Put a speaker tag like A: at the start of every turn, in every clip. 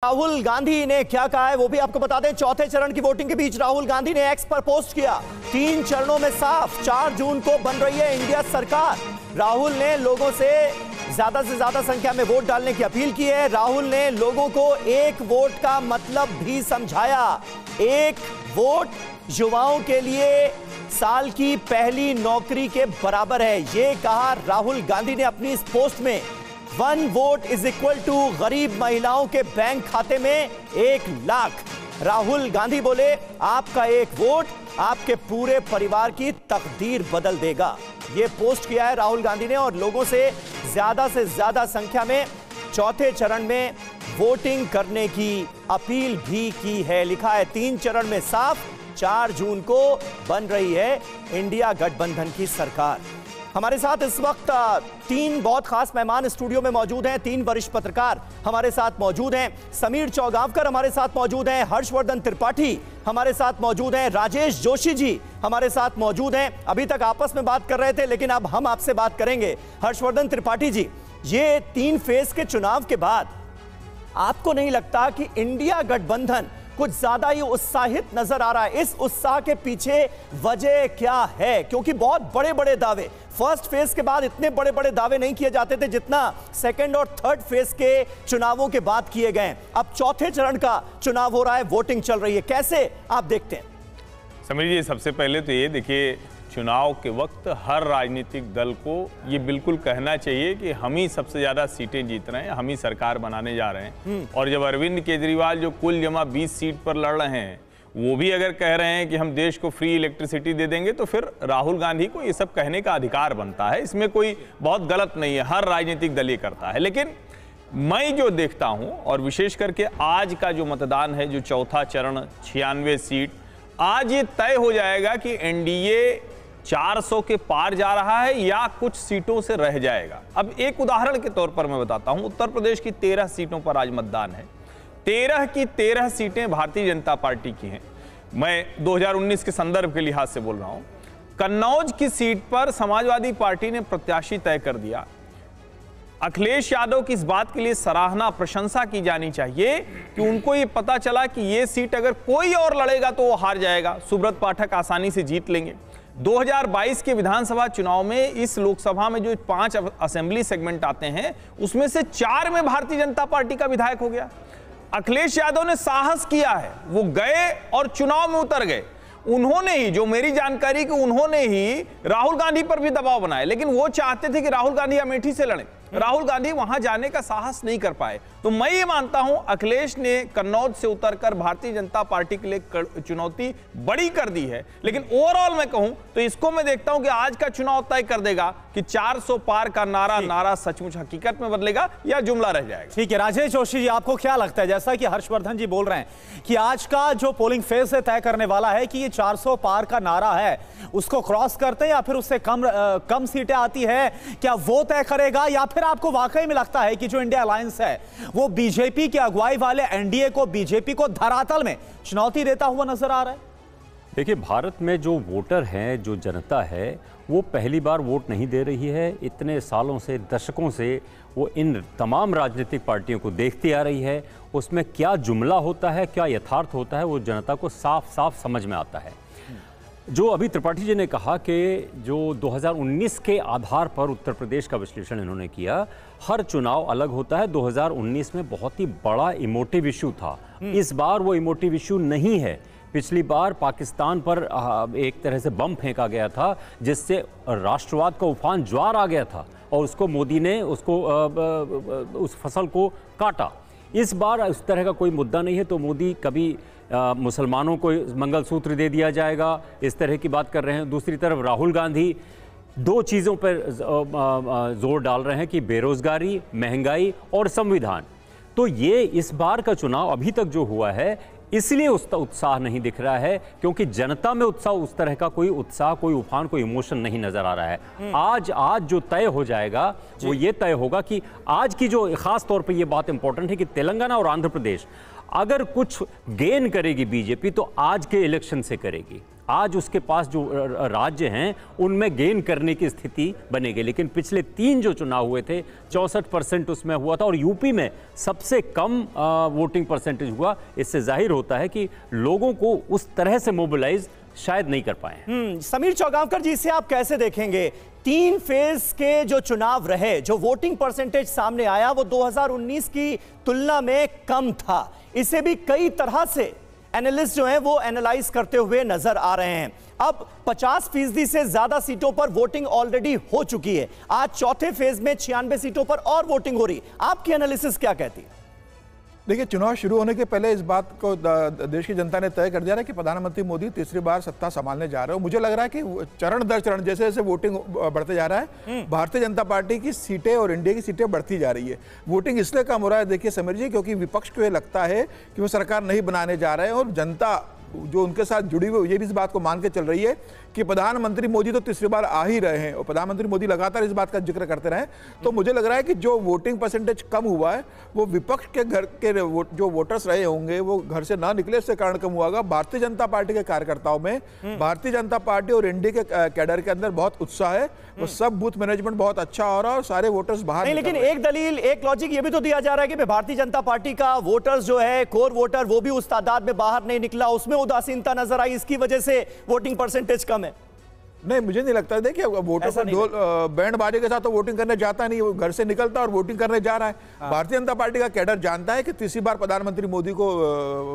A: राहुल गांधी ने क्या कहा है वो भी आपको बता दें। चौथे चरण की वोटिंग के बीच राहुल गांधी ने एक्स पर पोस्ट किया, 3 चरणों में साफ, 4 जून को बन रही है इंडिया सरकार। राहुल ने लोगों से ज्यादा संख्या में वोट डालने की अपील की है। राहुल ने लोगों को एक वोट का मतलब भी समझाया। एक वोट युवाओं के लिए साल की पहली नौकरी के बराबर है, ये कहा राहुल गांधी ने अपनी इस पोस्ट में। 1 वोट इज इक्वल टू गरीब महिलाओं के बैंक खाते में 1 लाख। राहुल गांधी बोले, आपका एक वोट आपके पूरे परिवार की तकदीर बदल देगा। यह पोस्ट किया है राहुल गांधी ने और लोगों से ज्यादा संख्या में चौथे चरण में वोटिंग करने की अपील भी की है। लिखा है 3 चरण में साफ, 4 जून को बन रही है इंडिया गठबंधन की सरकार। हमारे साथ इस वक्त 3 बहुत खास मेहमान स्टूडियो में मौजूद हैं। 3 वरिष्ठ पत्रकार हमारे साथ मौजूद हैं। समीर चौगांवकर हमारे साथ मौजूद हैं, हर्षवर्धन त्रिपाठी हमारे साथ मौजूद हैं, राजेश जोशी जी हमारे साथ मौजूद हैं। अभी तक आपस में बात कर रहे थे, लेकिन अब हम आपसे बात करेंगे। हर्षवर्धन त्रिपाठी जी, ये 3 फेज के चुनाव के बाद आपको नहीं लगता कि इंडिया गठबंधन कुछ ज्यादा ही उत्साहित नजर आ रहा है? इस उत्साह के पीछे वजह क्या है? क्योंकि बहुत बड़े दावे फर्स्ट फेज के बाद इतने बड़े दावे नहीं किए जाते थे जितना सेकंड और थर्ड फेज के चुनावों के बाद किए गए। अब चौथे चरण का चुनाव हो रहा है, वोटिंग चल रही है, कैसे आप देखते हैं?
B: समीर जी, सबसे पहले तो ये देखिए, चुनाव के वक्त हर राजनीतिक दल को ये बिल्कुल कहना चाहिए कि हम ही सबसे ज्यादा सीटें जीत रहे हैं, हम ही सरकार बनाने जा रहे हैं। और जब अरविंद केजरीवाल जो कुल जमा 20 सीट पर लड़ रहे हैं, वो भी अगर कह रहे हैं कि हम देश को फ्री इलेक्ट्रिसिटी दे देंगे, तो फिर राहुल गांधी को ये सब कहने का अधिकार बनता है। इसमें कोई बहुत गलत नहीं है, हर राजनीतिक दल ये करता है। लेकिन मैं जो देखता हूं, और विशेष करके आज का जो मतदान है, जो चौथा चरण 96 सीट, आज ये तय हो जाएगा कि एनडीए 400 के पार जा रहा है या कुछ सीटों से रह जाएगा। अब एक उदाहरण के तौर पर मैं बताता हूं, उत्तर प्रदेश की 13 सीटों पर आज मतदान है। 13 की 13 सीटें भारतीय जनता पार्टी की हैं। मैं 2019 के संदर्भ के लिहाज से बोल रहा हूं। कन्नौज की सीट पर समाजवादी पार्टी ने प्रत्याशी तय कर दिया। अखिलेश यादव की इस बात के लिए सराहना, प्रशंसा की जानी चाहिए कि उनको ये पता चला कि ये सीट अगर कोई और लड़ेगा तो वो हार जाएगा, सुब्रत पाठक आसानी से जीत लेंगे। 2022 के विधानसभा चुनाव में इस लोकसभा में जो 5 असेंबली सेगमेंट आते हैं, उसमें से 4 में भारतीय जनता पार्टी का विधायक हो गया। अखिलेश यादव ने साहस किया है, वो गए और चुनाव में उतर गए। उन्होंने ही, जो मेरी जानकारी कि उन्होंने ही राहुल गांधी पर भी दबाव बनाया, लेकिन वो चाहते थे कि राहुल गांधी अमेठी से लड़े। राहुल गांधी वहां जाने का साहस नहीं कर पाए। तो मैं ये मानता हूं अखिलेश ने कन्नौज से उतरकर भारतीय जनता पार्टी के लिए चुनौती बड़ी कर दी है। लेकिन ओवरऑल मैं कहूं तो इसको मैं देखता हूं कि आज का चुनाव तय कर देगा कि 400 पार का नारा सचमुच हकीकत में बदलेगा या जुमला रह जाएगा।
A: ठीक है, राजेश जोशी जी, आपको क्या लगता है, जैसा कि हर्षवर्धन जी बोल रहे हैं कि आज का जो पोलिंग फेज है तय करने वाला है कि ये 400 पार का नारा है, उसको क्रॉस करते हैं या फिर उससे कम सीटें आती है, क्या वो तय करेगा? या फिर आपको वाकई में लगता है कि जो इंडिया अलायंस है वो बीजेपी की अगुवाई वाले एनडीए को, बीजेपी को धरातल में चुनौती देता हुआ नजर आ रहा है?
C: देखिए, भारत में जो वोटर हैं, जो जनता है, वो पहली बार वोट नहीं दे रही है। इतने सालों से, दशकों से वो इन तमाम राजनीतिक पार्टियों को देखती आ रही है। उसमें क्या जुमला होता है, क्या यथार्थ होता है, वो जनता को साफ साफ समझ में आता है। जो अभी त्रिपाठी जी ने कहा कि जो 2019 के आधार पर उत्तर प्रदेश का विश्लेषण इन्होंने किया, हर चुनाव अलग होता है। 2019 में बहुत ही बड़ा इमोटिव इशू था, इस बार वो इमोटिव इशू नहीं है। पिछली बार पाकिस्तान पर एक तरह से बम फेंका गया था, जिससे राष्ट्रवाद का उफान ज्वार आ गया था और उसको मोदी ने उस फसल को काटा। इस बार इस तरह का कोई मुद्दा नहीं है। तो मोदी कभी मुसलमानों को मंगलसूत्र दे दिया जाएगा, इस तरह की बात कर रहे हैं। दूसरी तरफ राहुल गांधी 2 चीज़ों पर जोर डाल रहे हैं कि बेरोजगारी, महंगाई और संविधान। तो ये इस बार का चुनाव अभी तक जो हुआ है, इसलिए उसका उत्साह नहीं दिख रहा है, क्योंकि जनता में उत्साह, उस तरह का कोई उत्साह, कोई उफान, कोई इमोशन नहीं नजर आ रहा है। आज जो तय हो जाएगा वो ये तय होगा कि आज की जो खास तौर पे ये बात इंपॉर्टेंट है कि तेलंगाना और आंध्र प्रदेश अगर कुछ गेन करेगी बीजेपी तो आज के इलेक्शन से करेगी। आज उसके पास जो राज्य हैं उनमें गेन करने की स्थिति बनेगी। लेकिन पिछले 3 जो चुनाव हुए थे 64% उसमें हुआ था और यूपी में सबसे कम वोटिंग परसेंटेज हुआ। इससे जाहिर होता है कि लोगों को उस तरह से मोबिलाइज शायद नहीं कर पाए।
A: समीर चौगांवकर जी, इसे आप कैसे देखेंगे? 3 फेज के जो चुनाव रहे, जो वोटिंग परसेंटेज सामने आया वो 2019 की तुलना में कम था। इसे भी कई तरह से एनालिस्ट जो हैं वो एनालाइज करते हुए नजर आ रहे हैं। अब 50% से ज्यादा सीटों पर वोटिंग ऑलरेडी हो चुकी है। आज चौथे फेज में 96 सीटों पर और वोटिंग हो रही। आपकी एनालिसिस क्या कहती है?
D: देखिए, चुनाव शुरू होने के पहले इस बात को देश की जनता ने तय कर दिया है कि प्रधानमंत्री मोदी तीसरी बार सत्ता संभालने जा रहे हो। मुझे लग रहा है कि चरण दर चरण जैसे जैसे वोटिंग बढ़ते जा रहा है, भारतीय जनता पार्टी की सीटें और इंडिया की सीटें बढ़ती जा रही है। वोटिंग इसलिए कम हो रहा है, देखिए समीर जी, क्योंकि विपक्ष को ये लगता है कि वो सरकार नहीं बनाने जा रहे हैं और जनता जो उनके साथ जुड़ी हुई ये भी इस बात को मान के चल रही है कि प्रधानमंत्री मोदी तो तीसरी बार आ ही रहे हैं और प्रधानमंत्री मोदी लगातार इस बात का जिक्र करते रहे। तो मुझे लग रहा है कि जो वोटिंग परसेंटेज कम हुआ है वो विपक्ष के घर के जो वोटर्स रहे होंगे वो घर से ना निकले, इसके कारण कम हुआ होगा। भारतीय जनता पार्टी के कार्यकर्ताओं में, भारतीय जनता पार्टी और एनडीए के कैडर के अंदर बहुत उत्साह है। वो सब बूथ मैनेजमेंट बहुत अच्छा हो रहा है और सारे वोटर्स बाहर
A: नहीं, लेकिन एक दलील, एक लॉजिक ये भी तो दिया जा रहा है कि भारतीय जनता पार्टी का वोटर्स जो है, कोर वोटर, वो भी उस तादाद में बाहर नहीं निकला, उसमें उदासीनता नजर आई, इसकी वजह से वोटिंग परसेंटेज कम है।
D: नहीं, मुझे नहीं लगता। देखिए, वोटर को ढोल बैंड बाजे के साथ तो वोटिंग करने जाता नहीं, वो घर से निकलता और वोटिंग करने जा रहा है। भारतीय जनता पार्टी का कैडर जानता है कि तीसरी बार प्रधानमंत्री मोदी को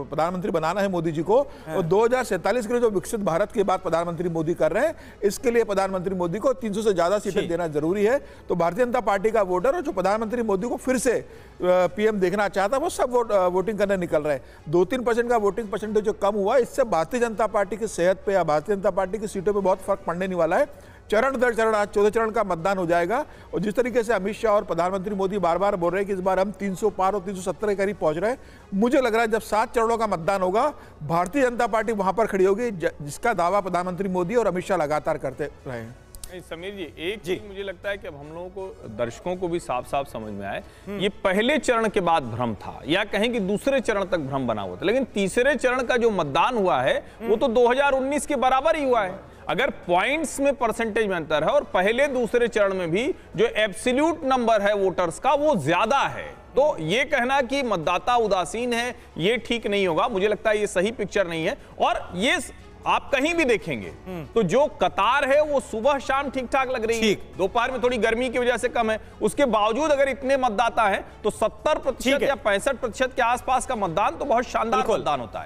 D: प्रधानमंत्री बनाना है, मोदी जी को, और 2047 के लिए जो विकसित भारत की बात प्रधानमंत्री मोदी कर रहे हैं, इसके लिए प्रधानमंत्री मोदी को 300 से ज्यादा सीटें देना जरूरी है। तो भारतीय जनता पार्टी का वोटर और जो प्रधानमंत्री मोदी को फिर से पीएम देखना चाहता है वो सब वोटिंग करने निकल रहे हैं। 2-3% का वोटिंग परसेंटेज जो कम हुआ, इससे भारतीय जनता पार्टी की सेहत पे या भारतीय जनता पार्टी की सीटों पे बहुत फर्क पड़ने नहीं वाला है। चरण दर चरण आज 14 चरण का मतदान हो जाएगा और जिस तरीके से अमित शाह और प्रधानमंत्री मोदी बार बार बोल रहे हैं कि इस बार हम 300 पार और 370 के करीब पहुंच रहे हैं, मुझे लग रहा है जब 7 चरणों का मतदान होगा भारतीय जनता पार्टी वहां पर खड़ी होगी जिसका दावा प्रधानमंत्री मोदी और अमित शाह लगातार करते रहे हैं।
B: समीर जी, एक चीज मुझे लगता है कि अब हम लोगों को, दर्शकों को भी साफ साफ समझ में आए, ये पहले चरण के बाद भ्रम था या कहें कि दूसरे चरण तक भ्रम बना हुआ था, लेकिन तीसरे चरण का जो मतदान हुआ है वो तो 2019 के बराबर ही हुआ है। अगर पॉइंट्स में परसेंटेज में अंतर है और पहले दूसरे चरण में भी जो एब्सोल्यूट नंबर है वोटर्स का वो ज्यादा है, तो ये कहना कि मतदाता उदासीन है ये ठीक नहीं होगा। मुझे लगता है ये सही पिक्चर नहीं है। और ये आप कहीं भी देखेंगे तो जो कतार है वो सुबह शाम ठीक ठाक लग रही है, दोपहर में थोड़ी गर्मी की वजह से कम है। उसके बावजूद अगर इतने मतदाता हैं तो 70% या 65% के आसपास का मतदान तो बहुत शानदार मतदान होता है।